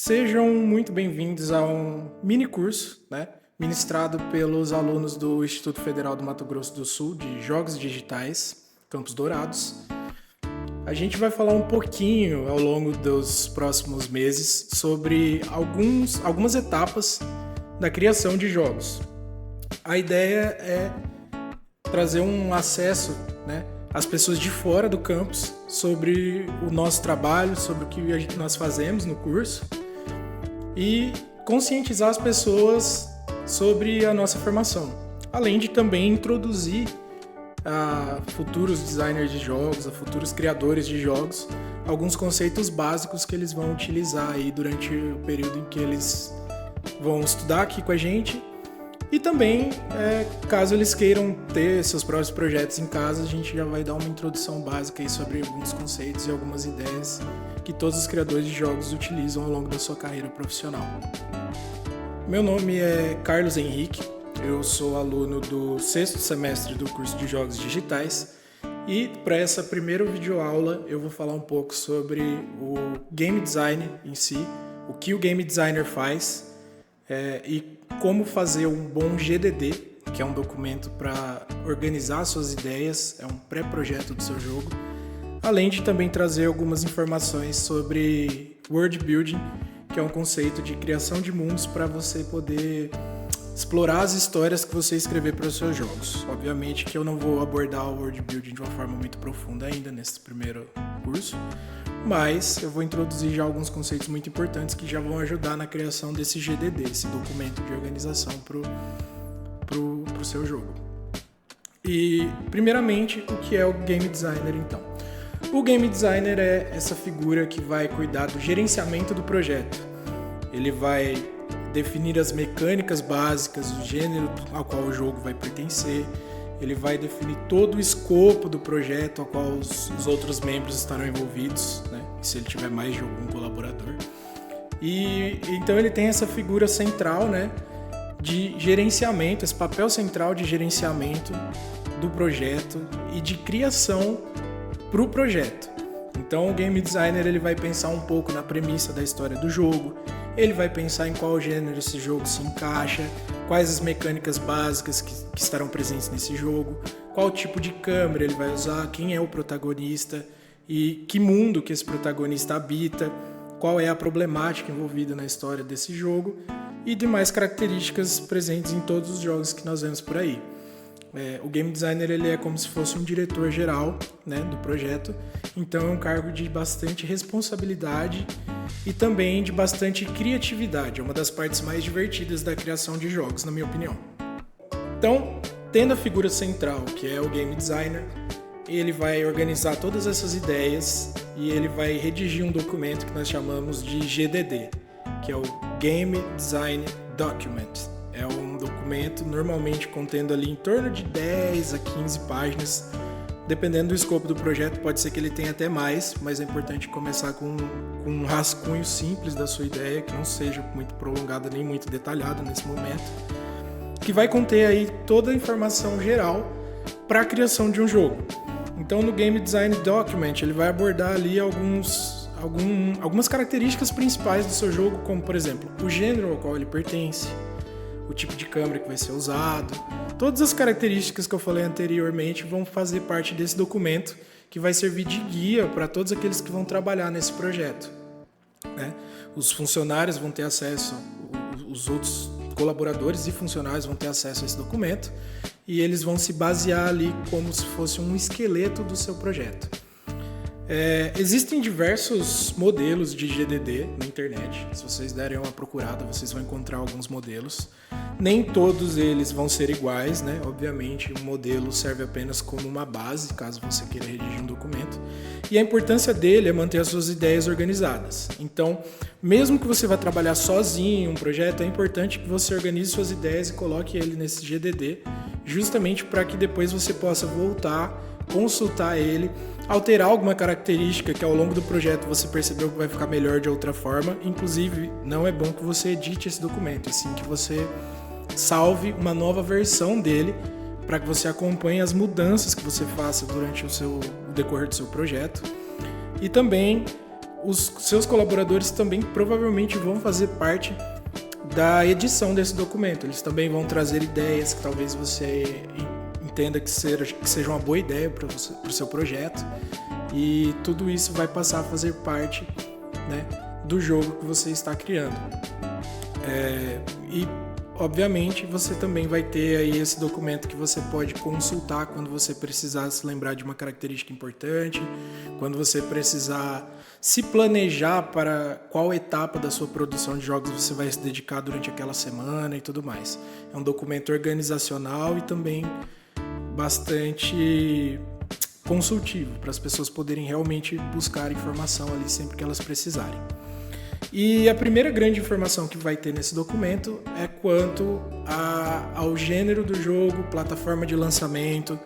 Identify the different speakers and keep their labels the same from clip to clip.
Speaker 1: Sejam muito bem-vindos a um mini curso, ministrado pelos alunos do Instituto Federal do Mato Grosso do Sul de Jogos Digitais, Campos Dourados. A gente vai falar um pouquinho ao longo dos próximos meses sobre algumas etapas da criação de jogos. A ideia é trazer um acesso, às pessoas de fora do campus sobre o nosso trabalho, sobre o que nós fazemos no curso e conscientizar as pessoas sobre a nossa formação, além de também introduzir a futuros designers de jogos, a futuros criadores de jogos, alguns conceitos básicos que eles vão utilizar aí durante o período em que eles vão estudar aqui com a gente. E também, caso eles queiram ter seus próprios projetos em casa, a gente já vai dar uma introdução básica aí sobre alguns conceitos e algumas ideias que todos os criadores de jogos utilizam ao longo da sua carreira profissional. Meu nome é Carlos Henrique, eu sou aluno do 6º semestre do curso de Jogos Digitais e para essa primeira videoaula eu vou falar um pouco sobre o game design em si, o que o game designer faz e como fazer um bom GDD, que é um documento para organizar suas ideias, é um pré-projeto do seu jogo, além de também trazer algumas informações sobre world building, que é um conceito de criação de mundos para você poder explorar as histórias que você escrever para os seus jogos. Obviamente que eu não vou abordar o world building de uma forma muito profunda ainda nesse primeiro curso, mas eu vou introduzir já alguns conceitos muito importantes que já vão ajudar na criação desse GDD, esse documento de organização pro seu jogo. E, primeiramente, o que é o Game Designer, então? O Game Designer é essa figura que vai cuidar do gerenciamento do projeto. Ele vai definir as mecânicas básicas, o gênero ao qual o jogo vai pertencer, ele vai definir todo o escopo do projeto ao qual os outros membros estarão envolvidos, se ele tiver mais de algum colaborador. E então ele tem essa figura central, de gerenciamento, esse papel central de gerenciamento do projeto e de criação para o projeto. Então o game designer ele vai pensar um pouco na premissa da história do jogo, ele vai pensar em qual gênero esse jogo se encaixa, quais as mecânicas básicas que estarão presentes nesse jogo, qual tipo de câmera ele vai usar, quem é o protagonista e que mundo que esse protagonista habita, qual é a problemática envolvida na história desse jogo e demais características presentes em todos os jogos que nós vemos por aí. O game designer ele é como se fosse um diretor geral, do projeto, então é um cargo de bastante responsabilidade e também de bastante criatividade, é uma das partes mais divertidas da criação de jogos, na minha opinião. Então, tendo a figura central, que é o game designer, ele vai organizar todas essas ideias e ele vai redigir um documento que nós chamamos de GDD, que é o Game Design Document. É um documento normalmente contendo ali em torno de 10 a 15 páginas. Dependendo do escopo do projeto, pode ser que ele tenha até mais, mas é importante começar com um rascunho simples da sua ideia, que não seja muito prolongada nem muito detalhada nesse momento, que vai conter aí toda a informação geral para a criação de um jogo. Então no Game Design Document ele vai abordar ali algumas características principais do seu jogo, como por exemplo, o gênero ao qual ele pertence, o tipo de câmera que vai ser usado. Todas as características que eu falei anteriormente vão fazer parte desse documento que vai servir de guia para todos aqueles que vão trabalhar nesse projeto. Os funcionários vão ter acesso, os outros colaboradores e funcionários vão ter acesso a esse documento e eles vão se basear ali como se fosse um esqueleto do seu projeto. Existem diversos modelos de GDD na internet. Se vocês derem uma procurada, vocês vão encontrar alguns modelos. Nem todos eles vão ser iguais, Obviamente, o modelo serve apenas como uma base, caso você queira redigir um documento. E a importância dele é manter as suas ideias organizadas. Então, mesmo que você vá trabalhar sozinho em um projeto, é importante que você organize suas ideias e coloque ele nesse GDD, justamente para que depois você possa voltar, consultar ele, alterar alguma característica que ao longo do projeto você percebeu que vai ficar melhor de outra forma. Inclusive, não é bom que você edite esse documento, e sim que você salve uma nova versão dele para que você acompanhe as mudanças que você faça durante o decorrer do seu projeto. E também os seus colaboradores também provavelmente vão fazer parte da edição desse documento. Eles também vão trazer ideias que talvez você entenda que seja uma boa ideia para o seu projeto, e tudo isso vai passar a fazer parte, né, do jogo que você está criando. E obviamente você também vai ter aí esse documento que você pode consultar quando você precisar se lembrar de uma característica importante, quando você precisar se planejar para qual etapa da sua produção de jogos você vai se dedicar durante aquela semana e tudo mais. É um documento organizacional e também bastante consultivo, para as pessoas poderem realmente buscar informação ali sempre que elas precisarem. E a primeira grande informação que vai ter nesse documento é quanto ao gênero do jogo, plataforma de lançamento.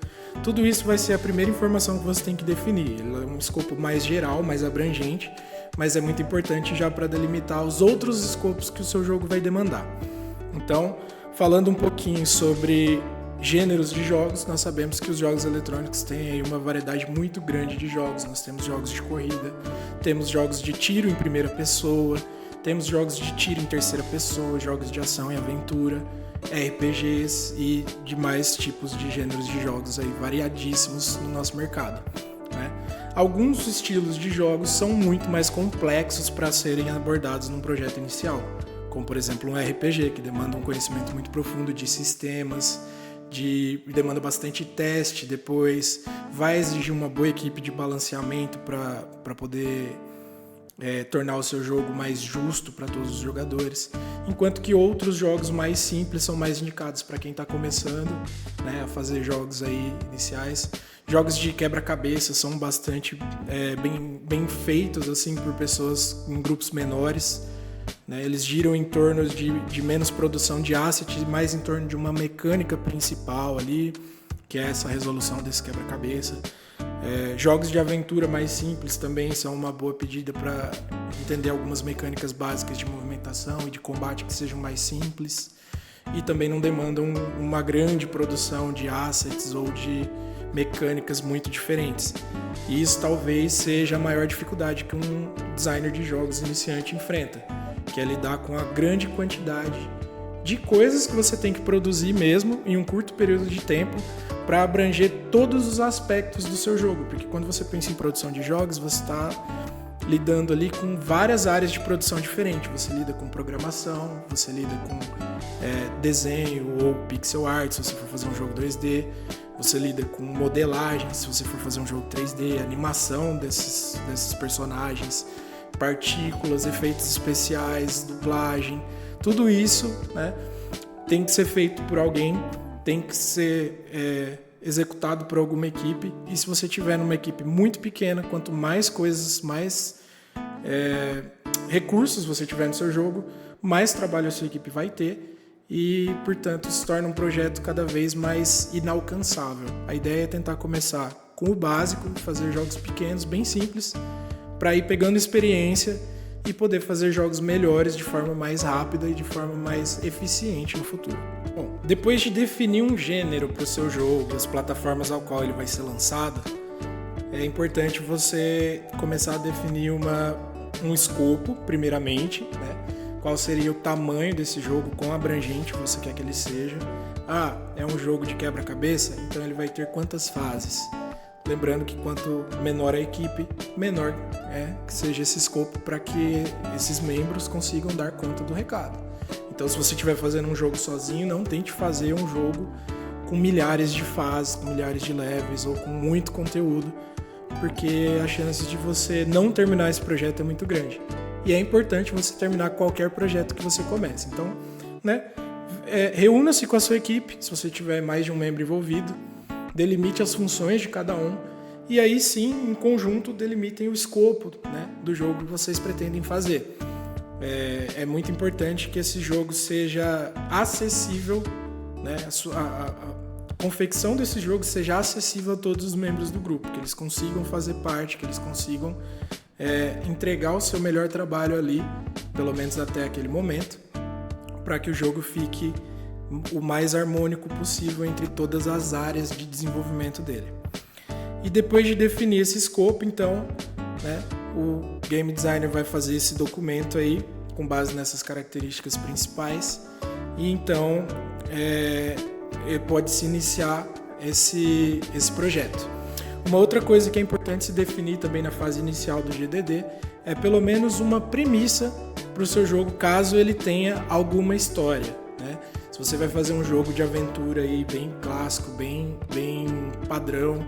Speaker 1: Tudo isso vai ser a primeira informação que você tem que definir. Ele é um escopo mais geral, mais abrangente, mas é muito importante já para delimitar os outros escopos que o seu jogo vai demandar. Então, falando um pouquinho sobre gêneros de jogos, nós sabemos que os jogos eletrônicos têm aí uma variedade muito grande de jogos. Nós temos jogos de corrida, temos jogos de tiro em primeira pessoa, temos jogos de tiro em terceira pessoa, jogos de ação e aventura, RPGs e demais tipos de gêneros de jogos aí variadíssimos no nosso mercado, né? Alguns estilos de jogos são muito mais complexos para serem abordados num projeto inicial, como por exemplo um RPG, que demanda um conhecimento muito profundo de sistemas, demanda bastante teste, depois vai exigir uma boa equipe de balanceamento para poder tornar o seu jogo mais justo para todos os jogadores, enquanto que outros jogos mais simples são mais indicados para quem está começando, né, a fazer jogos aí iniciais. Jogos de quebra-cabeça são bastante bem feitos assim por pessoas em grupos menores, né? Eles giram em torno de menos produção de asset e mais em torno de uma mecânica principal ali, que é essa resolução desse quebra-cabeça. Jogos de aventura mais simples também são uma boa pedida para entender algumas mecânicas básicas de movimentação e de combate que sejam mais simples e também não demandam uma grande produção de assets ou de mecânicas muito diferentes. E isso talvez seja a maior dificuldade que um designer de jogos iniciante enfrenta, que é lidar com a grande quantidade de coisas que você tem que produzir mesmo em um curto período de tempo para abranger todos os aspectos do seu jogo, porque quando você pensa em produção de jogos, você está lidando ali com várias áreas de produção diferentes. Você lida com programação, você lida com desenho ou pixel art, se você for fazer um jogo 2D, você lida com modelagem, se você for fazer um jogo 3D, animação desses personagens, partículas, efeitos especiais, dublagem, tudo isso, né, tem que ser feito por alguém, tem que ser executado por alguma equipe, e se você tiver numa equipe muito pequena, quanto mais coisas, mais recursos você tiver no seu jogo, mais trabalho a sua equipe vai ter e, portanto, se torna um projeto cada vez mais inalcançável. A ideia é tentar começar com o básico, fazer jogos pequenos, bem simples, para ir pegando experiência e poder fazer jogos melhores de forma mais rápida e de forma mais eficiente no futuro. Bom, depois de definir um gênero para o seu jogo, as plataformas ao qual ele vai ser lançado, é importante você começar a definir um escopo, primeiramente, né? Qual seria o tamanho desse jogo, quão abrangente você quer que ele seja. É um jogo de quebra-cabeça, então ele vai ter quantas fases? Lembrando que quanto menor a equipe, menor que seja esse escopo para que esses membros consigam dar conta do recado. Então, se você estiver fazendo um jogo sozinho, não tente fazer um jogo com milhares de fases, com milhares de levels ou com muito conteúdo, porque a chance de você não terminar esse projeto é muito grande. E é importante você terminar qualquer projeto que você comece. Então, né, reúna-se com a sua equipe, se você tiver mais de um membro envolvido, delimite as funções de cada um e aí sim, em conjunto, delimitem o escopo, né, do jogo que vocês pretendem fazer. É muito importante que esse jogo seja acessível, né, a confecção desse jogo seja acessível a todos os membros do grupo, que eles consigam fazer parte, que eles consigam entregar o seu melhor trabalho ali, pelo menos até aquele momento, para que o jogo fique o mais harmônico possível entre todas as áreas de desenvolvimento dele. E depois de definir esse escopo, então, né, o game designer vai fazer esse documento aí com base nessas características principais e então pode-se iniciar esse projeto. Uma outra coisa que é importante se definir também na fase inicial do GDD é pelo menos uma premissa para o seu jogo, caso ele tenha alguma história, né? Se você vai fazer um jogo de aventura aí bem clássico, bem padrão,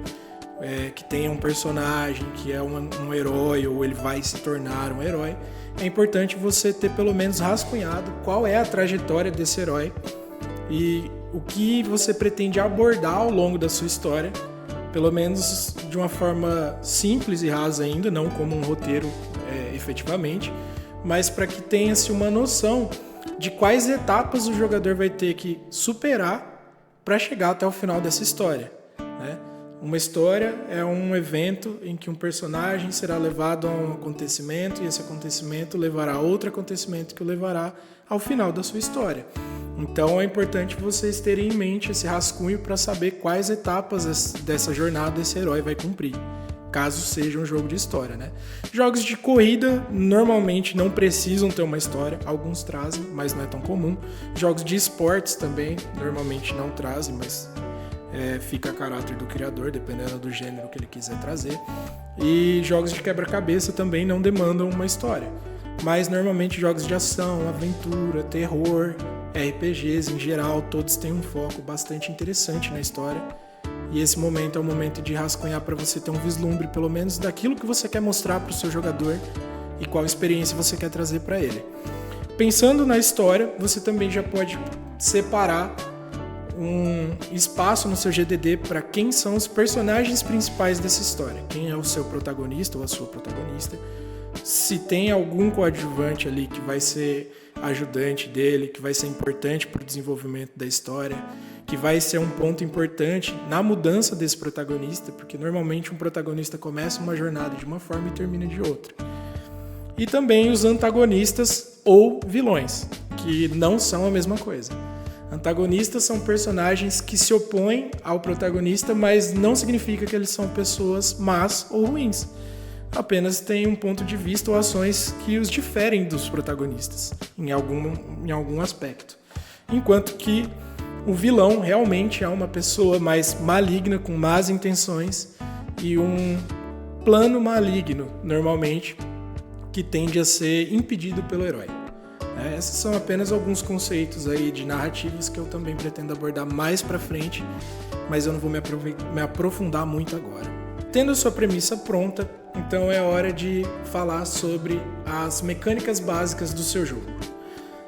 Speaker 1: que tenha um personagem que é um herói ou ele vai se tornar um herói, é importante você ter pelo menos rascunhado qual é a trajetória desse herói e o que você pretende abordar ao longo da sua história, pelo menos de uma forma simples e rasa ainda, não como um roteiro efetivamente, mas para que tenha-se uma noção de quais etapas o jogador vai ter que superar para chegar até o final dessa história, né? Uma história é um evento em que um personagem será levado a um acontecimento e esse acontecimento levará a outro acontecimento que o levará ao final da sua história. Então é importante vocês terem em mente esse rascunho para saber quais etapas dessa jornada esse herói vai cumprir, caso seja um jogo de história, né? Jogos de corrida normalmente não precisam ter uma história, alguns trazem, mas não é tão comum. Jogos de esportes também normalmente não trazem, mas fica a caráter do criador, dependendo do gênero que ele quiser trazer. E jogos de quebra-cabeça também não demandam uma história, mas normalmente jogos de ação, aventura, terror, RPGs em geral, todos têm um foco bastante interessante na história. E esse momento é o momento de rascunhar para você ter um vislumbre, pelo menos, daquilo que você quer mostrar para o seu jogador e qual experiência você quer trazer para ele. Pensando na história, você também já pode separar um espaço no seu GDD para quem são os personagens principais dessa história. Quem é o seu protagonista ou a sua protagonista. Se tem algum coadjuvante ali que vai ser ajudante dele, que vai ser importante para o desenvolvimento da história, que vai ser um ponto importante na mudança desse protagonista, porque normalmente um protagonista começa uma jornada de uma forma e termina de outra. E também os antagonistas ou vilões, que não são a mesma coisa. Antagonistas são personagens que se opõem ao protagonista, mas não significa que eles são pessoas más ou ruins. Apenas tem um ponto de vista ou ações que os diferem dos protagonistas, em algum aspecto. Enquanto que o vilão realmente é uma pessoa mais maligna, com más intenções e um plano maligno, normalmente, que tende a ser impedido pelo herói. Esses são apenas alguns conceitos aí de narrativas que eu também pretendo abordar mais pra frente, mas eu não vou me aprofundar muito agora. Tendo a sua premissa pronta, então é hora de falar sobre as mecânicas básicas do seu jogo.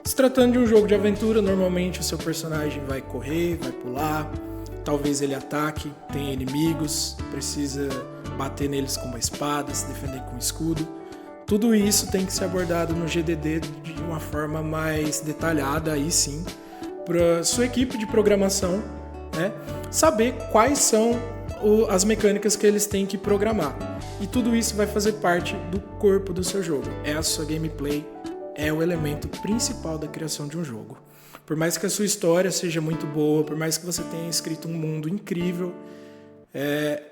Speaker 1: Se tratando de um jogo de aventura, normalmente o seu personagem vai correr, vai pular, talvez ele ataque, tem inimigos, precisa bater neles com uma espada, se defender com um escudo. Tudo isso tem que ser abordado no GDD de uma forma mais detalhada, aí sim, para sua equipe de programação, né, saber quais são as mecânicas que eles têm que programar. E tudo isso vai fazer parte do corpo do seu jogo. A sua gameplay é o elemento principal da criação de um jogo. Por mais que a sua história seja muito boa, por mais que você tenha escrito um mundo incrível,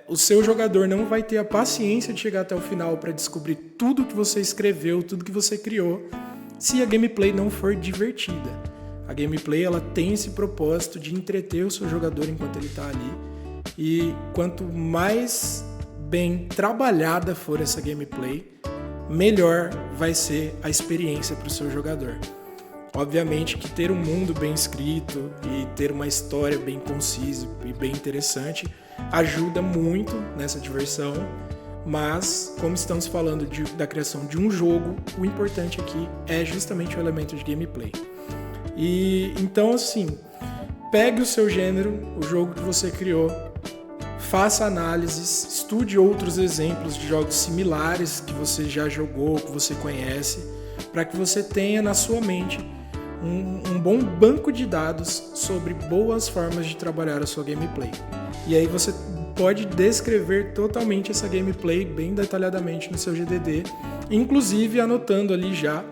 Speaker 1: o seu jogador não vai ter a paciência de chegar até o final para descobrir tudo que você escreveu, tudo que você criou, se a gameplay não for divertida. A gameplay ela tem esse propósito de entreter o seu jogador enquanto ele está ali, e quanto mais bem trabalhada for essa gameplay, melhor vai ser a experiência para o seu jogador. Obviamente que ter um mundo bem escrito e ter uma história bem concisa e bem interessante ajuda muito nessa diversão, mas como estamos falando da criação de um jogo, o importante aqui é justamente o elemento de gameplay. E então assim, pegue o seu gênero, o jogo que você criou, faça análises, estude outros exemplos de jogos similares que você já jogou, que você conhece, para que você tenha na sua mente um bom banco de dados sobre boas formas de trabalhar a sua gameplay. E aí você pode descrever totalmente essa gameplay bem detalhadamente no seu GDD, inclusive anotando ali já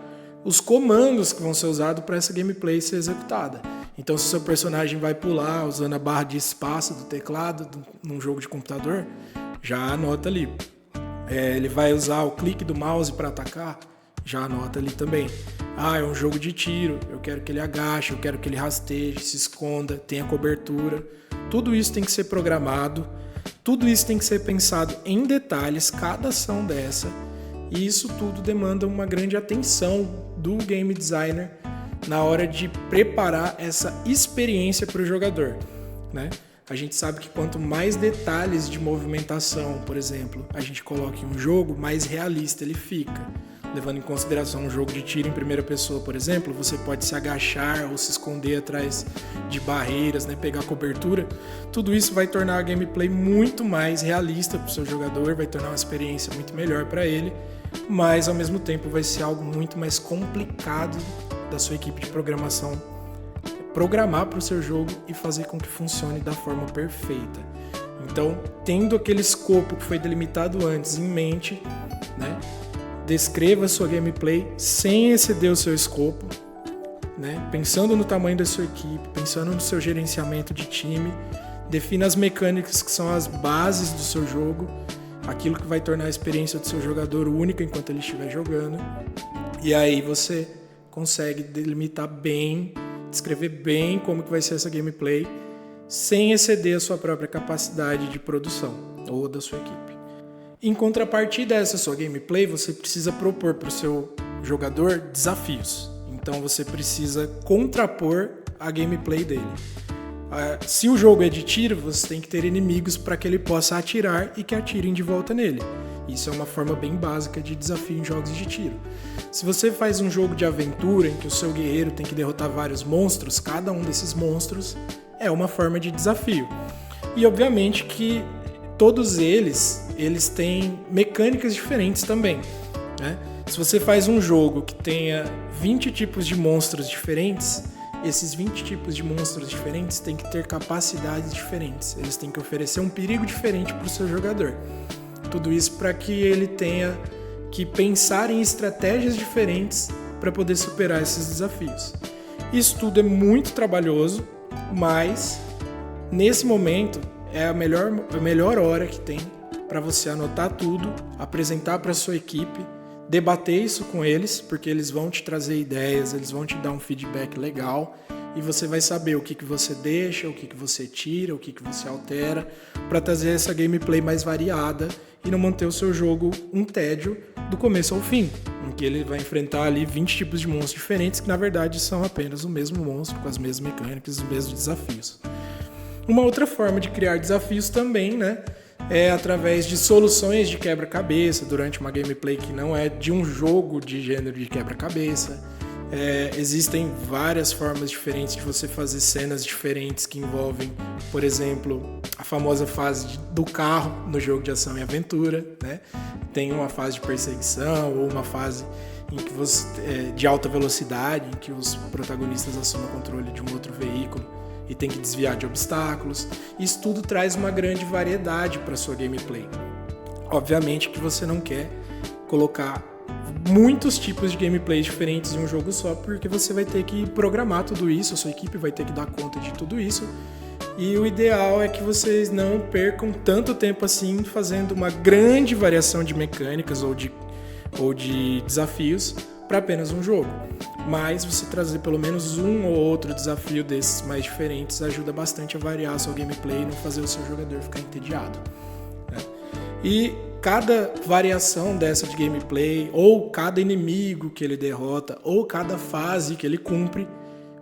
Speaker 1: os comandos que vão ser usados para essa gameplay ser executada. Então, se o seu personagem vai pular usando a barra de espaço do teclado num jogo de computador, já anota ali. Ele vai usar o clique do mouse para atacar, já anota ali também. É um jogo de tiro, eu quero que ele agache, eu quero que ele rasteje, se esconda, tenha cobertura. Tudo isso tem que ser programado, tudo isso tem que ser pensado em detalhes, cada ação dessa. E isso tudo demanda uma grande atenção do game designer na hora de preparar essa experiência para o jogador, né? A gente sabe que quanto mais detalhes de movimentação, por exemplo, a gente coloca em um jogo, mais realista ele fica. Levando em consideração um jogo de tiro em primeira pessoa, por exemplo, você pode se agachar ou se esconder atrás de barreiras, né, pegar cobertura. Tudo isso vai tornar a gameplay muito mais realista para o seu jogador, vai tornar uma experiência muito melhor para ele, mas ao mesmo tempo vai ser algo muito mais complicado da sua equipe de programação programar para o seu jogo e fazer com que funcione da forma perfeita. Então, tendo aquele escopo que foi delimitado antes em mente, né, descreva a sua gameplay sem exceder o seu escopo, né, pensando no tamanho da sua equipe, pensando no seu gerenciamento de time, defina as mecânicas que são as bases do seu jogo, aquilo que vai tornar a experiência do seu jogador única enquanto ele estiver jogando, e aí você consegue delimitar bem, descrever bem como que vai ser essa gameplay sem exceder a sua própria capacidade de produção ou da sua equipe. Em contrapartida dessa sua gameplay, você precisa propor para o seu jogador desafios. Então você precisa contrapor a gameplay dele. Se o jogo é de tiro, você tem que ter inimigos para que ele possa atirar e que atirem de volta nele. Isso é uma forma bem básica de desafio em jogos de tiro. Se você faz um jogo de aventura em que o seu guerreiro tem que derrotar vários monstros, cada um desses monstros é uma forma de desafio. E obviamente que todos eles têm mecânicas diferentes também, né? Se você faz um jogo que tenha 20 tipos de monstros diferentes, esses 20 tipos de monstros diferentes têm que ter capacidades diferentes. Eles têm que oferecer um perigo diferente para o seu jogador. Tudo isso para que ele tenha que pensar em estratégias diferentes para poder superar esses desafios. Isso tudo é muito trabalhoso, mas nesse momento é a melhor hora que tem para você anotar tudo, apresentar para a sua equipe, debater isso com eles, porque eles vão te trazer ideias, eles vão te dar um feedback legal e você vai saber o que você deixa, o que você tira, o que você altera para trazer essa gameplay mais variada e não manter o seu jogo um tédio do começo ao fim, em que ele vai enfrentar ali 20 tipos de monstros diferentes que na verdade são apenas o mesmo monstro com as mesmas mecânicas, os mesmos desafios. Uma outra forma de criar desafios também, né, é através de soluções de quebra-cabeça durante uma gameplay que não é de um jogo de gênero de quebra-cabeça. Existem várias formas diferentes de você fazer cenas diferentes que envolvem, por exemplo, a famosa fase do carro no jogo de ação e aventura, né? Tem uma fase de perseguição ou uma fase em que de alta velocidade, em que os protagonistas assumem o controle de um outro veículo e tem que desviar de obstáculos. Isso tudo traz uma grande variedade para a sua gameplay. Obviamente que você não quer colocar muitos tipos de gameplays diferentes em um jogo só, porque você vai ter que programar tudo isso, a sua equipe vai ter que dar conta de tudo isso, e o ideal é que vocês não percam tanto tempo assim fazendo uma grande variação de mecânicas ou de desafios para apenas um jogo. Mas você trazer pelo menos um ou outro desafio desses mais diferentes ajuda bastante a variar a sua gameplay e não fazer o seu jogador ficar entediado, né? E cada variação dessa de gameplay, ou cada inimigo que ele derrota, ou cada fase que ele cumpre,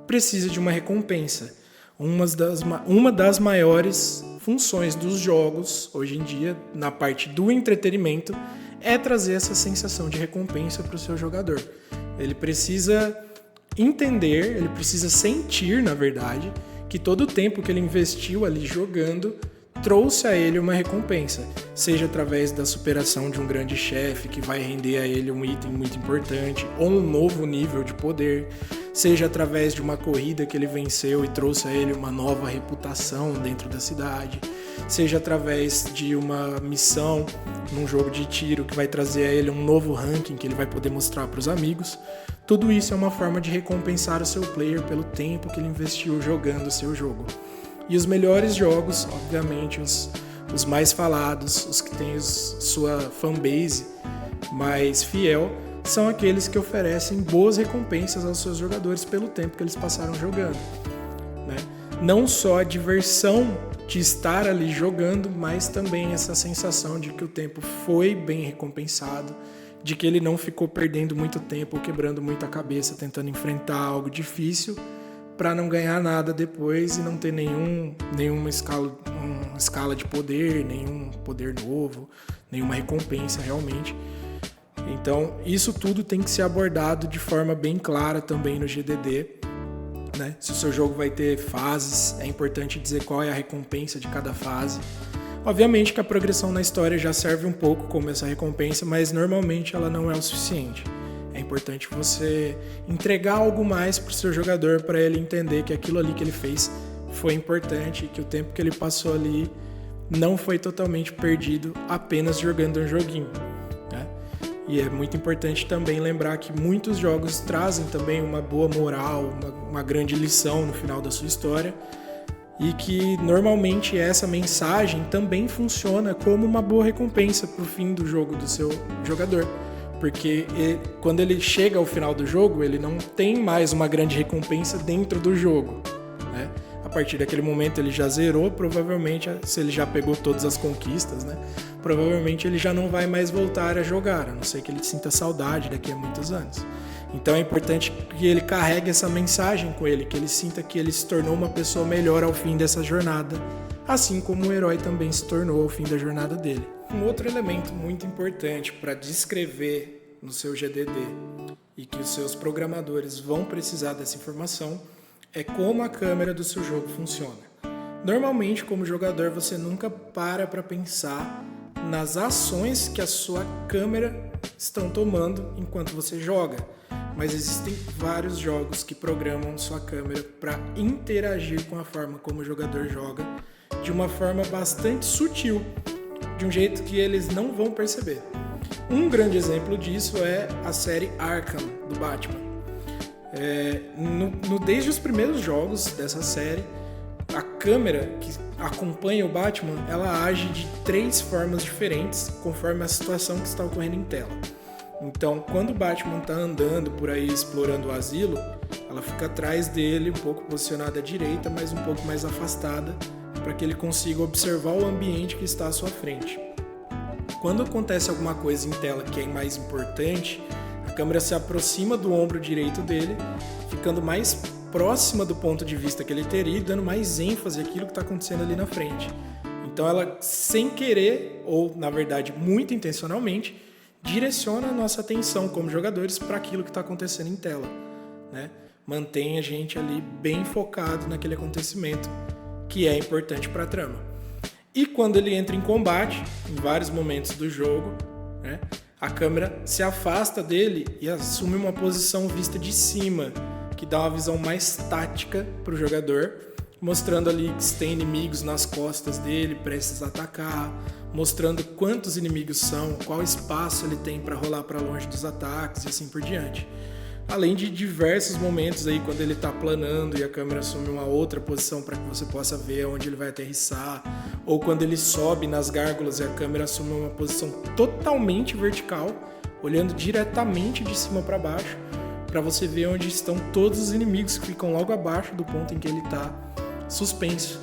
Speaker 1: precisa de uma recompensa. Uma das maiores funções dos jogos, hoje em dia, na parte do entretenimento, é trazer essa sensação de recompensa para o seu jogador. Ele precisa entender, ele precisa sentir, na verdade, que todo o tempo que ele investiu ali jogando trouxe a ele uma recompensa, seja através da superação de um grande chefe que vai render a ele um item muito importante ou um novo nível de poder, seja através de uma corrida que ele venceu e trouxe a ele uma nova reputação dentro da cidade, seja através de uma missão num jogo de tiro que vai trazer a ele um novo ranking que ele vai poder mostrar para os amigos. Tudo isso é uma forma de recompensar o seu player pelo tempo que ele investiu jogando o seu jogo. E os melhores jogos, obviamente, os os mais falados, os que têm sua fanbase mais fiel, são aqueles que oferecem boas recompensas aos seus jogadores pelo tempo que eles passaram jogando, né? Não só a diversão de estar ali jogando, mas também essa sensação de que o tempo foi bem recompensado, de que ele não ficou perdendo muito tempo ou quebrando muito a cabeça tentando enfrentar algo difícil para não ganhar nada depois e não ter nenhuma escala de poder, nenhum poder novo, nenhuma recompensa realmente. Então, isso tudo tem que ser abordado de forma bem clara também no GDD, né? Se o seu jogo vai ter fases, é importante dizer qual é a recompensa de cada fase. Obviamente que a progressão na história já serve um pouco como essa recompensa, mas normalmente ela não é o suficiente. É importante você entregar algo mais para o seu jogador, para ele entender que aquilo ali que ele fez foi importante e que o tempo que ele passou ali não foi totalmente perdido apenas jogando um joguinho, né? E é muito importante também lembrar que muitos jogos trazem também uma boa moral, uma grande lição no final da sua história, e que normalmente essa mensagem também funciona como uma boa recompensa para o fim do jogo do seu jogador. Porque quando ele chega ao final do jogo, ele não tem mais uma grande recompensa dentro do jogo, né? A partir daquele momento ele já zerou, provavelmente, se ele já pegou todas as conquistas, né? Provavelmente ele já não vai mais voltar a jogar, a não ser que ele sinta saudade daqui a muitos anos. Então é importante que ele carregue essa mensagem com ele, que ele sinta que ele se tornou uma pessoa melhor ao fim dessa jornada, assim como o herói também se tornou ao fim da jornada dele. Um outro elemento muito importante para descrever no seu GDD e que os seus programadores vão precisar dessa informação é como a câmera do seu jogo funciona. Normalmente, como jogador, você nunca para pensar nas ações que a sua câmera estão tomando enquanto você joga, mas existem vários jogos que programam sua câmera para interagir com a forma como o jogador joga de uma forma bastante sutil, de um jeito que eles não vão perceber. Um grande exemplo disso é a série Arkham do Batman. Desde os primeiros jogos dessa série, a câmera que acompanha o Batman, ela age de 3 formas diferentes conforme a situação que está ocorrendo em tela. Então, quando o Batman está andando por aí explorando o asilo, ela fica atrás dele, um pouco posicionada à direita, mas um pouco mais afastada, para que ele consiga observar o ambiente que está à sua frente. Quando acontece alguma coisa em tela que é mais importante, a câmera se aproxima do ombro direito dele, ficando mais próxima do ponto de vista que ele teria e dando mais ênfase àquilo que está acontecendo ali na frente. Então ela, sem querer, ou na verdade muito intencionalmente, direciona a nossa atenção como jogadores para aquilo que está acontecendo em tela, né? Mantém a gente ali bem focado naquele acontecimento que é importante para a trama. E quando ele entra em combate, em vários momentos do jogo, né, a câmera se afasta dele e assume uma posição vista de cima, que dá uma visão mais tática para o jogador, mostrando ali que tem inimigos nas costas dele, prestes a atacar, mostrando quantos inimigos são, qual espaço ele tem para rolar para longe dos ataques e assim por diante. Além de diversos momentos aí quando ele está planando e a câmera assume uma outra posição para que você possa ver onde ele vai aterrissar, ou quando ele sobe nas gárgulas e a câmera assume uma posição totalmente vertical, olhando diretamente de cima para baixo, para você ver onde estão todos os inimigos que ficam logo abaixo do ponto em que ele está suspenso.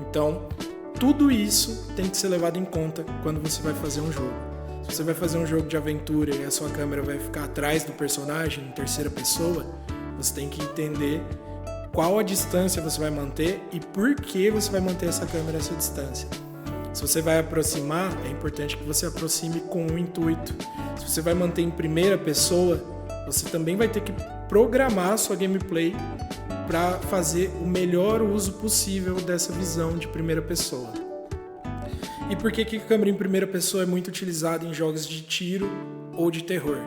Speaker 1: Então, tudo isso tem que ser levado em conta quando você vai fazer um jogo. Se você vai fazer um jogo de aventura e a sua câmera vai ficar atrás do personagem em terceira pessoa, você tem que entender qual a distância você vai manter e por que você vai manter essa câmera a essa distância. Se você vai aproximar, é importante que você aproxime com um intuito. Se você vai manter em primeira pessoa, você também vai ter que programar a sua gameplay para fazer o melhor uso possível dessa visão de primeira pessoa. E por que a câmera em primeira pessoa é muito utilizada em jogos de tiro ou de terror?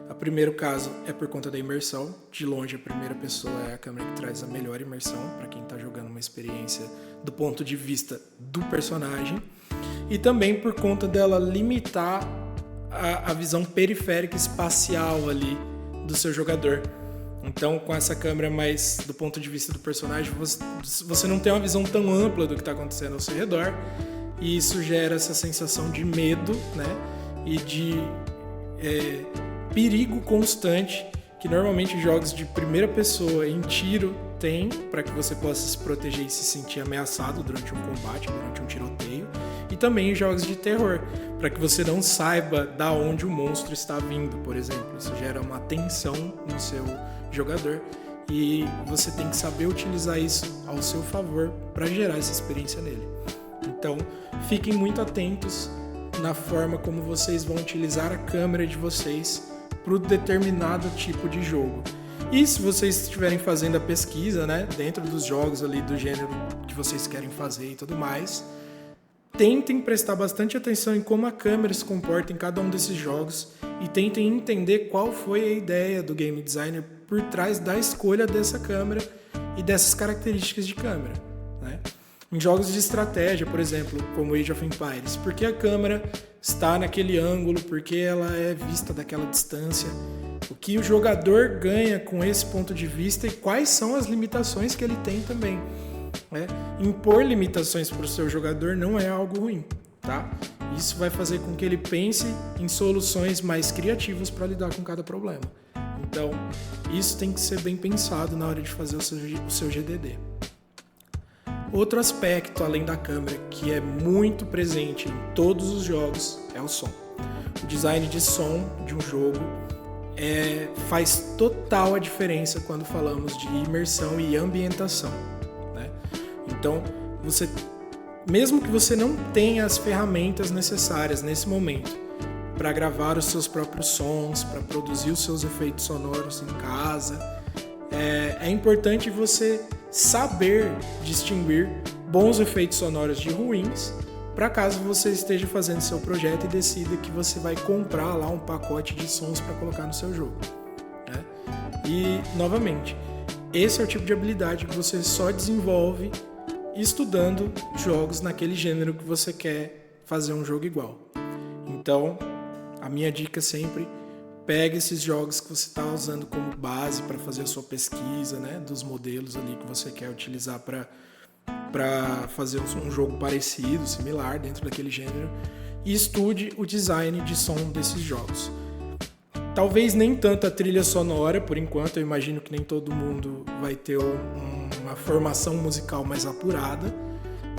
Speaker 1: O primeiro caso é por conta da imersão. De longe, a primeira pessoa é a câmera que traz a melhor imersão para quem está jogando uma experiência do ponto de vista do personagem. E também por conta dela limitar a visão periférica espacial ali do seu jogador. Então, com essa câmera mais do ponto de vista do personagem, você não tem uma visão tão ampla do que está acontecendo ao seu redor e isso gera essa sensação de medo, né? E de perigo constante, que normalmente jogos de primeira pessoa em tiro tem, para que você possa se proteger e se sentir ameaçado durante um combate, durante um tiroteio, e também jogos de terror, para que você não saiba da onde o monstro está vindo, por exemplo. Isso gera uma tensão no seu jogador e você tem que saber utilizar isso ao seu favor para gerar essa experiência nele. Então, fiquem muito atentos na forma como vocês vão utilizar a câmera de vocês para um determinado tipo de jogo. E se vocês estiverem fazendo a pesquisa, né, dentro dos jogos ali do gênero que vocês querem fazer e tudo mais, tentem prestar bastante atenção em como a câmera se comporta em cada um desses jogos e tentem entender qual foi a ideia do game designer por trás da escolha dessa câmera e dessas características de câmera, né? Em jogos de estratégia, por exemplo, como Age of Empires, por que a câmera está naquele ângulo, por que ela é vista daquela distância, o que o jogador ganha com esse ponto de vista e quais são as limitações que ele tem também, né? Impor limitações para o seu jogador não é algo ruim, tá? Isso vai fazer com que ele pense em soluções mais criativas para lidar com cada problema. Então, isso tem que ser bem pensado na hora de fazer o seu GDD. Outro aspecto, além da câmera, que é muito presente em todos os jogos, é o som. O design de som de um jogo faz total a diferença quando falamos de imersão e ambientação, né? Então, mesmo que você não tenha as ferramentas necessárias nesse momento para gravar os seus próprios sons, para produzir os seus efeitos sonoros em casa, é importante você saber distinguir bons efeitos sonoros de ruins, para caso você esteja fazendo seu projeto e decida que você vai comprar lá um pacote de sons para colocar no seu jogo, né? E, novamente, esse é o tipo de habilidade que você só desenvolve estudando jogos naquele gênero que você quer fazer um jogo igual. Então, a minha dica sempre: pegue esses jogos que você está usando como base para fazer a sua pesquisa, né, dos modelos ali que você quer utilizar para fazer um jogo parecido, similar, dentro daquele gênero, e estude o design de som desses jogos. Talvez nem tanto a trilha sonora, por enquanto, eu imagino que nem todo mundo vai ter uma formação musical mais apurada,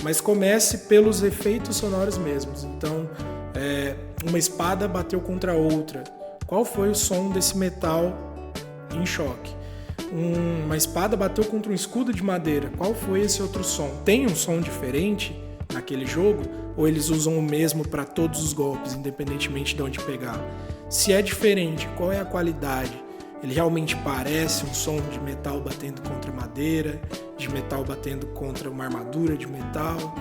Speaker 1: mas comece pelos efeitos sonoros mesmos. Então, uma espada bateu contra outra. Qual foi o som desse metal em choque? Uma espada bateu contra um escudo de madeira. Qual foi esse outro som? Tem um som diferente naquele jogo? Ou eles usam o mesmo para todos os golpes, independentemente de onde pegar? Se é diferente, qual é a qualidade? Ele realmente parece um som de metal batendo contra madeira, de metal batendo contra uma armadura de metal?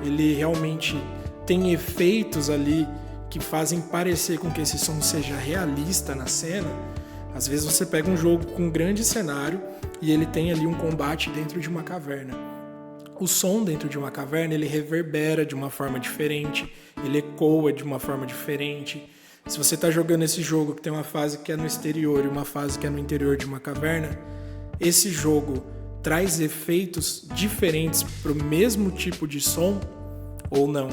Speaker 1: Ele realmente tem efeitos ali que fazem parecer com que esse som seja realista na cena? Às vezes você pega um jogo com um grande cenário e ele tem ali um combate dentro de uma caverna. O som dentro de uma caverna, ele reverbera de uma forma diferente, ele ecoa de uma forma diferente. Se você está jogando esse jogo que tem uma fase que é no exterior e uma fase que é no interior de uma caverna, esse jogo traz efeitos diferentes para o mesmo tipo de som ou não?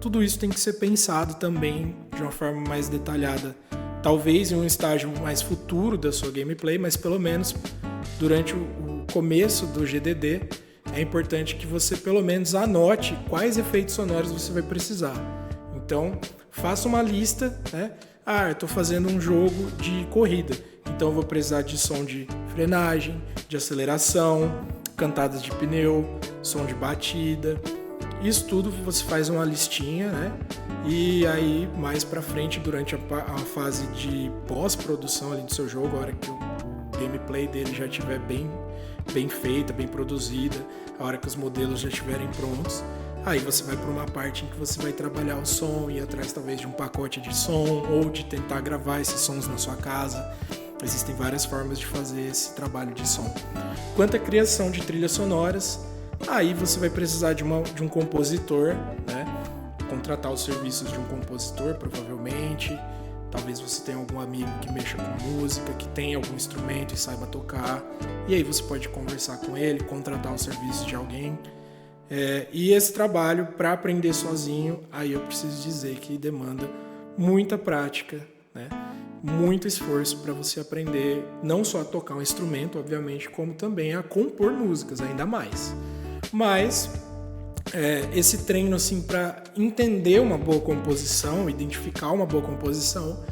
Speaker 1: Tudo isso tem que ser pensado também de uma forma mais detalhada. Talvez em um estágio mais futuro da sua gameplay, mas pelo menos durante o começo do GDD, é importante que você pelo menos anote quais efeitos sonoros você vai precisar. Então, faça uma lista, né? Eu estou fazendo um jogo de corrida, então eu vou precisar de som de frenagem, de aceleração, cantadas de pneu, som de batida. Isso tudo você faz uma listinha, né? E aí, mais pra frente, durante a fase de pós-produção ali do seu jogo, a hora que o gameplay dele já estiver bem feita, bem produzida, a hora que os modelos já estiverem prontos, aí você vai para uma parte em que você vai trabalhar o som, ir atrás talvez de um pacote de som ou de tentar gravar esses sons na sua casa. Existem várias formas de fazer esse trabalho de som. Quanto à criação de trilhas sonoras, aí você vai precisar de um compositor, né? Contratar os serviços de um compositor, provavelmente. Talvez você tenha algum amigo que mexa com música, que tenha algum instrumento e saiba tocar. E aí você pode conversar com ele, contratar os serviços de alguém. E esse trabalho, para aprender sozinho, aí eu preciso dizer que demanda muita prática, né? Muito esforço para você aprender não só a tocar um instrumento, obviamente, como também a compor músicas, ainda mais. Mas esse treino assim, para entender uma boa composição, identificar uma boa composição,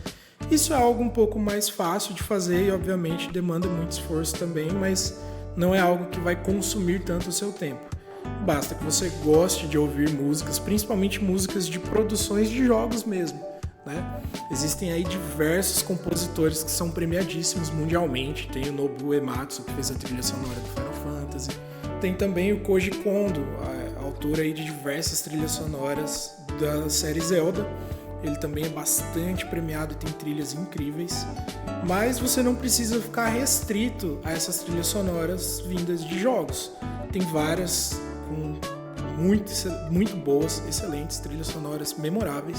Speaker 1: isso é algo um pouco mais fácil de fazer e obviamente demanda muito esforço também, mas não é algo que vai consumir tanto o seu tempo. Basta que você goste de ouvir músicas, principalmente músicas de produções de jogos mesmo, né? Existem aí diversos compositores que são premiadíssimos mundialmente. Tem o Nobuo Uematsu, que fez a trilha sonora do Final Fantasy. Tem também o Koji Kondo, autor aí de diversas trilhas sonoras da série Zelda. Ele também é bastante premiado e tem trilhas incríveis. Mas você não precisa ficar restrito a essas trilhas sonoras vindas de jogos. Tem várias com muito boas, excelentes trilhas sonoras memoráveis,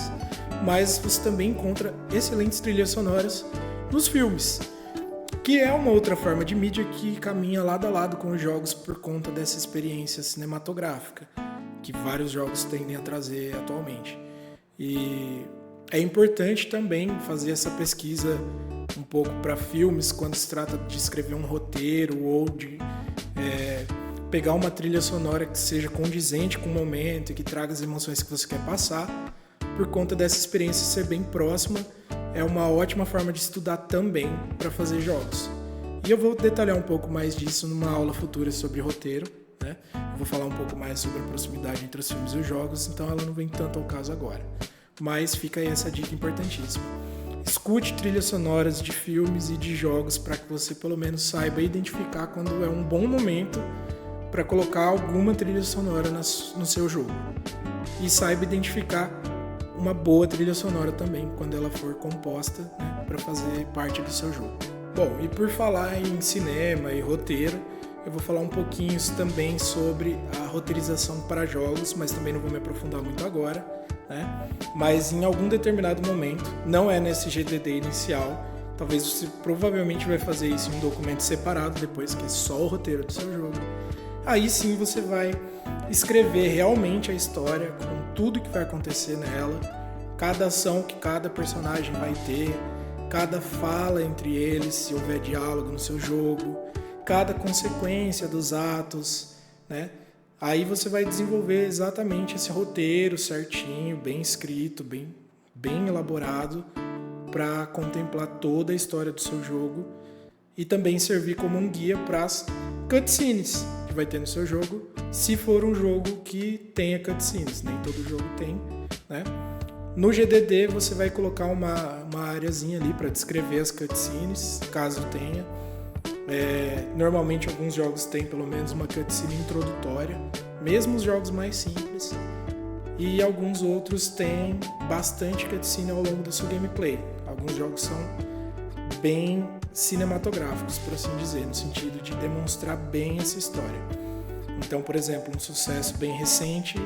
Speaker 1: mas você também encontra excelentes trilhas sonoras nos filmes, que é uma outra forma de mídia que caminha lado a lado com os jogos por conta dessa experiência cinematográfica que vários jogos tendem a trazer atualmente. E é importante também fazer essa pesquisa um pouco para filmes quando se trata de escrever um roteiro ou de pegar uma trilha sonora que seja condizente com o momento e que traga as emoções que você quer passar. Por conta dessa experiência ser bem próxima, é uma ótima forma de estudar também para fazer jogos. E eu vou detalhar um pouco mais disso numa aula futura sobre roteiro, né? Eu vou falar um pouco mais sobre a proximidade entre os filmes e os jogos, então ela não vem tanto ao caso agora. Mas fica aí essa dica importantíssima. Escute trilhas sonoras de filmes e de jogos para que você pelo menos saiba identificar quando é um bom momento para colocar alguma trilha sonora no seu jogo. E saiba identificar uma boa trilha sonora também, quando ela for composta, né, para fazer parte do seu jogo. Bom, e por falar em cinema e roteiro, eu vou falar um pouquinho também sobre a roteirização para jogos, mas também não vou me aprofundar muito agora, né? Mas em algum determinado momento, não é nesse GDD inicial, talvez você provavelmente vai fazer isso em um documento separado depois, que é só o roteiro do seu jogo. Aí sim você vai escrever realmente a história com tudo que vai acontecer nela, cada ação que cada personagem vai ter, cada fala entre eles, se houver diálogo no seu jogo, cada consequência dos atos, né? Aí você vai desenvolver exatamente esse roteiro certinho, bem escrito, bem elaborado, para contemplar toda a história do seu jogo e também servir como um guia para as cutscenes que vai ter no seu jogo, se for um jogo que tenha cutscenes. Nem todo jogo tem, né? No GDD você vai colocar uma areazinha ali para descrever as cutscenes, caso tenha. Normalmente alguns jogos têm pelo menos uma cutscene introdutória, mesmo os jogos mais simples, e alguns outros têm bastante cutscene ao longo da sua gameplay. Alguns jogos são bem cinematográficos, por assim dizer, no sentido de demonstrar bem essa história. Então, por exemplo, um sucesso bem recente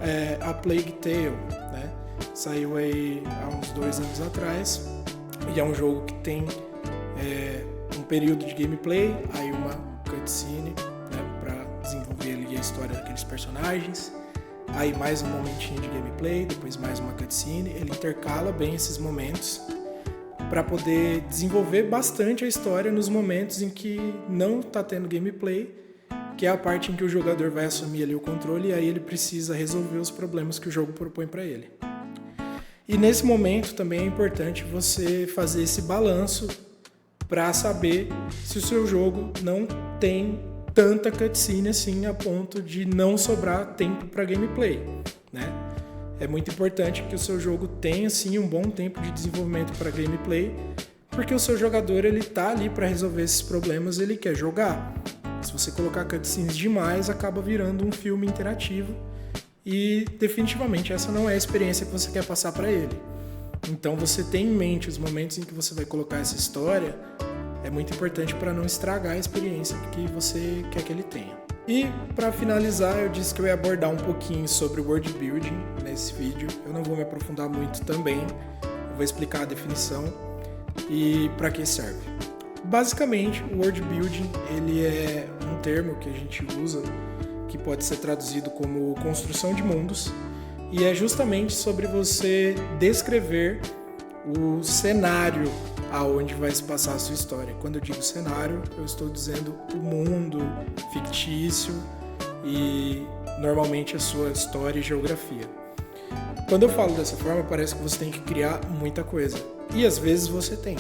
Speaker 1: é A Plague Tale, né? Saiu aí há uns 2 anos atrás, e é um jogo que tem um período de gameplay, aí uma cutscene, né, para desenvolver ali a história daqueles personagens, aí mais um momentinho de gameplay, depois mais uma cutscene. Ele intercala bem esses momentos para poder desenvolver bastante a história nos momentos em que não está tendo gameplay, que é a parte em que o jogador vai assumir ali o controle e aí ele precisa resolver os problemas que o jogo propõe para ele. E nesse momento também é importante você fazer esse balanço para saber se o seu jogo não tem tanta cutscene assim a ponto de não sobrar tempo para gameplay, né? É muito importante que o seu jogo tenha sim um bom tempo de desenvolvimento para gameplay, porque o seu jogador ele tá ali para resolver esses problemas, ele quer jogar. Se você colocar cutscenes demais, acaba virando um filme interativo e definitivamente essa não é a experiência que você quer passar para ele. Então você tem em mente os momentos em que você vai colocar essa história, é muito importante para não estragar a experiência que você quer que ele tenha. E para finalizar, eu disse que eu ia abordar um pouquinho sobre o world building nesse vídeo. Eu não vou me aprofundar muito também, eu vou explicar a definição e para que serve. Basicamente, o world building ele é um termo que a gente usa que pode ser traduzido como construção de mundos, e é justamente sobre você descrever o cenário aonde vai se passar a sua história. Quando eu digo cenário, eu estou dizendo o mundo fictício e normalmente a sua história e geografia. Quando eu falo dessa forma, parece que você tem que criar muita coisa, e às vezes você tem.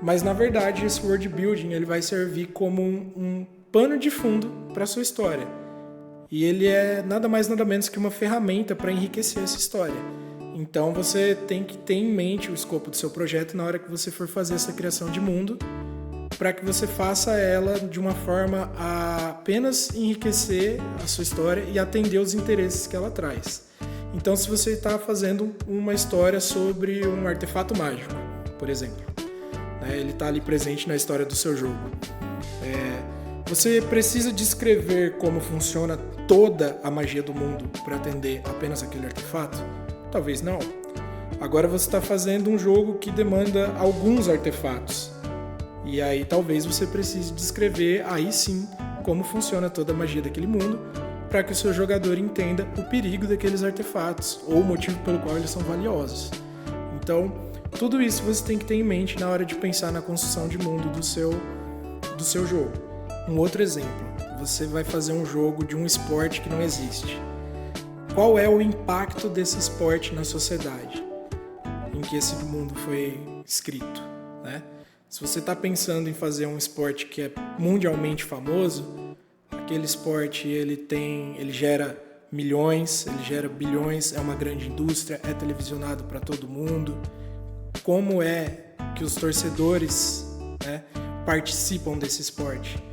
Speaker 1: Mas na verdade esse world building ele vai servir como um pano de fundo para a sua história. E ele é nada mais nada menos que uma ferramenta para enriquecer essa história. Então você tem que ter em mente o escopo do seu projeto na hora que você for fazer essa criação de mundo, para que você faça ela de uma forma a apenas enriquecer a sua história e atender os interesses que ela traz. Então se você está fazendo uma história sobre um artefato mágico, por exemplo, ele está ali presente na história do seu jogo. Você precisa descrever como funciona toda a magia do mundo para atender apenas aquele artefato? Talvez não. Agora você está fazendo um jogo que demanda alguns artefatos. E aí talvez você precise descrever, aí sim, como funciona toda a magia daquele mundo, para que o seu jogador entenda o perigo daqueles artefatos, ou o motivo pelo qual eles são valiosos. Então, tudo isso você tem que ter em mente na hora de pensar na construção de mundo do seu jogo. Um outro exemplo, você vai fazer um jogo de um esporte que não existe. Qual é o impacto desse esporte na sociedade em que esse mundo foi escrito, né? Se você está pensando em fazer um esporte que é mundialmente famoso, aquele esporte ele gera milhões, ele gera bilhões, é uma grande indústria, é televisionado para todo mundo. Como é que os torcedores, né, participam desse esporte?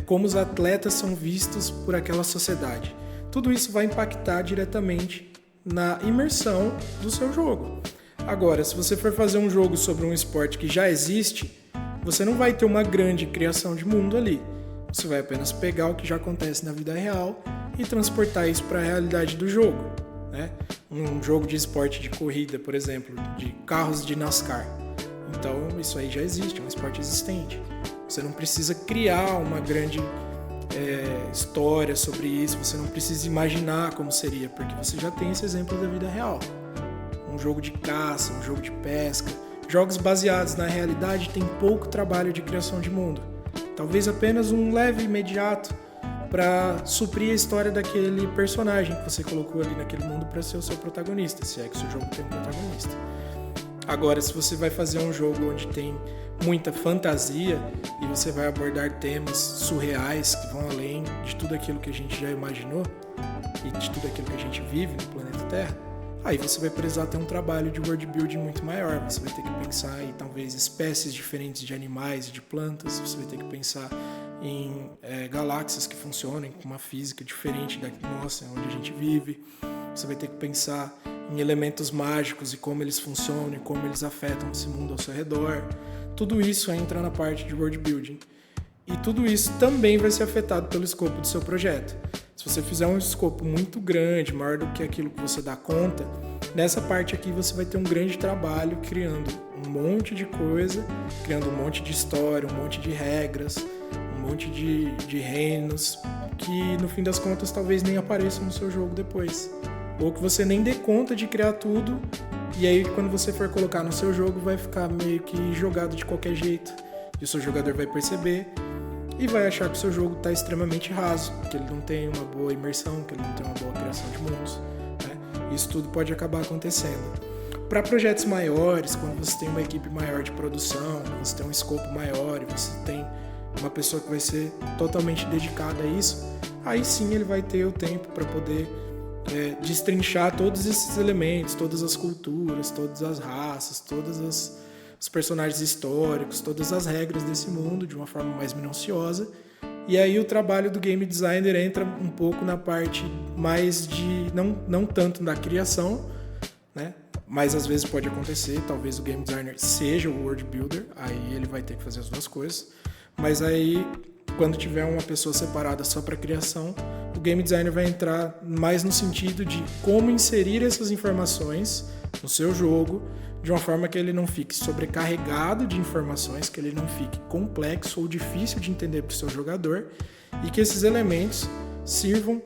Speaker 1: Como os atletas são vistos por aquela sociedade. Tudo isso vai impactar diretamente na imersão do seu jogo. Agora, se você for fazer um jogo sobre um esporte que já existe, você não vai ter uma grande criação de mundo ali. Você vai apenas pegar o que já acontece na vida real e transportar isso para a realidade do jogo, né? Um jogo de esporte de corrida, por exemplo, de carros de NASCAR. Então, isso aí já existe, é um esporte existente. Você não precisa criar uma grande história sobre isso, você não precisa imaginar como seria, porque você já tem esse exemplo da vida real. Um jogo de caça, um jogo de pesca, jogos baseados na realidade têm pouco trabalho de criação de mundo. Talvez apenas um leve imediato para suprir a história daquele personagem que você colocou ali naquele mundo para ser o seu protagonista, se é que o seu jogo tem um protagonista. Agora, se você vai fazer um jogo onde tem muita fantasia e você vai abordar temas surreais que vão além de tudo aquilo que a gente já imaginou e de tudo aquilo que a gente vive no planeta Terra, aí você vai precisar ter um trabalho de world building muito maior. Você vai ter que pensar em talvez espécies diferentes de animais e de plantas, você vai ter que pensar em galáxias que funcionem com uma física diferente da nossa, onde a gente vive. Você vai ter que pensar em elementos mágicos e como eles funcionam e como eles afetam esse mundo ao seu redor. Tudo isso entra na parte de world building. E tudo isso também vai ser afetado pelo escopo do seu projeto. Se você fizer um escopo muito grande, maior do que aquilo que você dá conta, nessa parte aqui você vai ter um grande trabalho criando um monte de coisa, criando um monte de história, um monte de regras, um monte de reinos, que no fim das contas talvez nem apareçam no seu jogo depois. Ou que você nem dê conta de criar tudo, e aí quando você for colocar no seu jogo vai ficar meio que jogado de qualquer jeito. E o seu jogador vai perceber e vai achar que o seu jogo está extremamente raso, que ele não tem uma boa imersão, que ele não tem uma boa criação de mundos, né? Isso tudo pode acabar acontecendo. Para projetos maiores, quando você tem uma equipe maior de produção, você tem um escopo maior e você tem uma pessoa que vai ser totalmente dedicada a isso, aí sim ele vai ter o tempo para poder destrinchar todos esses elementos, todas as culturas, todas as raças, todos os personagens históricos, todas as regras desse mundo de uma forma mais minuciosa. E aí o trabalho do game designer entra um pouco na parte mais de, não tanto da criação, né? Mas às vezes pode acontecer, talvez o game designer seja o world builder, aí ele vai ter que fazer as duas coisas. Mas aí, quando tiver uma pessoa separada só para criação, o game designer vai entrar mais no sentido de como inserir essas informações no seu jogo, de uma forma que ele não fique sobrecarregado de informações, que ele não fique complexo ou difícil de entender para o seu jogador, e que esses elementos sirvam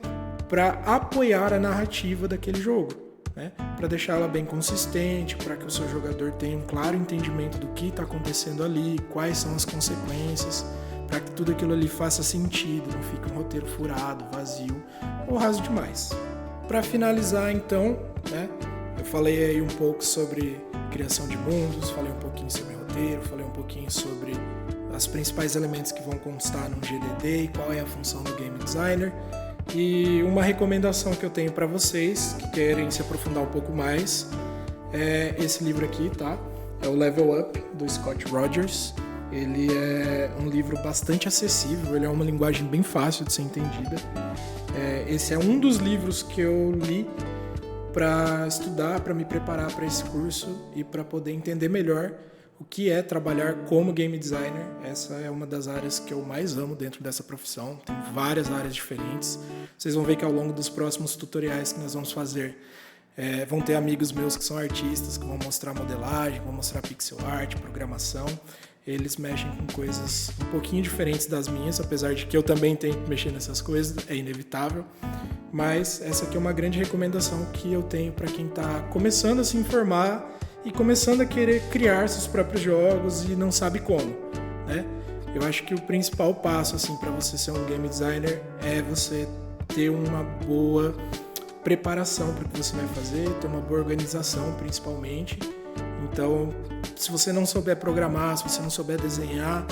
Speaker 1: para apoiar a narrativa daquele jogo, né? Para deixá-la bem consistente, para que o seu jogador tenha um claro entendimento do que está acontecendo ali, quais são as consequências, para que tudo aquilo ali faça sentido, não fique um roteiro furado, vazio ou raso demais. Para finalizar, então, né, eu falei aí um pouco sobre criação de mundos, falei um pouquinho sobre roteiro, falei um pouquinho sobre os principais elementos que vão constar num GDD e qual é a função do Game Designer. E uma recomendação que eu tenho para vocês que querem se aprofundar um pouco mais é esse livro aqui, tá? É o Level Up, do Scott Rogers. Ele é um livro bastante acessível, ele é uma linguagem bem fácil de ser entendida. Esse é um dos livros que eu li para estudar, para me preparar para esse curso e para poder entender melhor o que é trabalhar como game designer. Essa é uma das áreas que eu mais amo dentro dessa profissão. Tem várias áreas diferentes. Vocês vão ver que ao longo dos próximos tutoriais que nós vamos fazer, vão ter amigos meus que são artistas, que vão mostrar modelagem, vão mostrar pixel art, programação. Eles mexem com coisas um pouquinho diferentes das minhas, apesar de que eu também tenho que mexer nessas coisas, é inevitável. Mas essa aqui é uma grande recomendação que eu tenho para quem está começando a se informar e começando a querer criar seus próprios jogos e não sabe como, né? Eu acho que o principal passo assim, para você ser um game designer é você ter uma boa preparação para o que você vai fazer, ter uma boa organização principalmente. Então, se você não souber programar, se você não souber desenhar,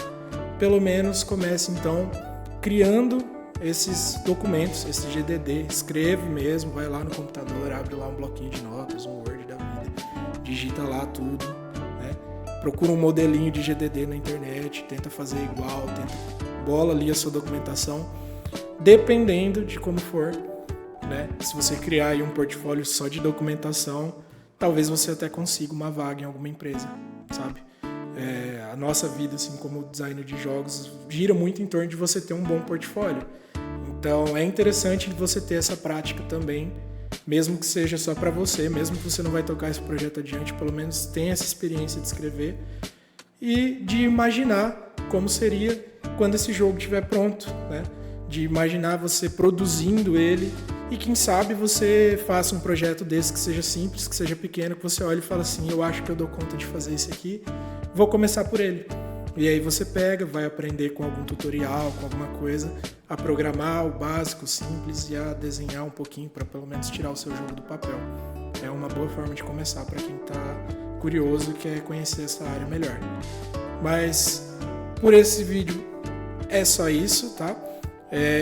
Speaker 1: pelo menos comece então criando esses documentos, esse GDD, escreve mesmo, vai lá no computador, abre lá um bloquinho de notas, um Word da vida, digita lá tudo, né? Procura um modelinho de GDD na internet, tenta fazer igual, bola ali a sua documentação, dependendo de como for, né? Se você criar aí um portfólio só de documentação, talvez você até consiga uma vaga em alguma empresa, sabe? A nossa vida, assim, como designer de jogos, gira muito em torno de você ter um bom portfólio. Então, é interessante você ter essa prática também, mesmo que seja só para você, mesmo que você não vai tocar esse projeto adiante, pelo menos tenha essa experiência de escrever e de imaginar como seria quando esse jogo estiver pronto, né? De imaginar você produzindo ele e quem sabe você faça um projeto desse que seja simples, que seja pequeno, que você olhe e fala assim, eu acho que eu dou conta de fazer esse aqui, vou começar por ele. E aí você pega, vai aprender com algum tutorial, com alguma coisa, a programar o básico, simples e a desenhar um pouquinho para pelo menos tirar o seu jogo do papel. É uma boa forma de começar para quem está curioso e quer conhecer essa área melhor. Mas por esse vídeo é só isso, tá?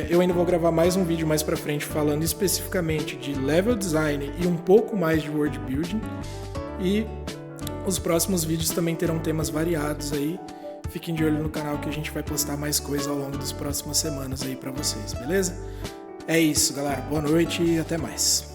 Speaker 1: Eu ainda vou gravar mais um vídeo mais pra frente falando especificamente de level design e um pouco mais de world building. E os próximos vídeos também terão temas variados aí. Fiquem de olho no canal que a gente vai postar mais coisa ao longo das próximas semanas aí pra vocês, beleza? É isso, galera. Boa noite e até mais.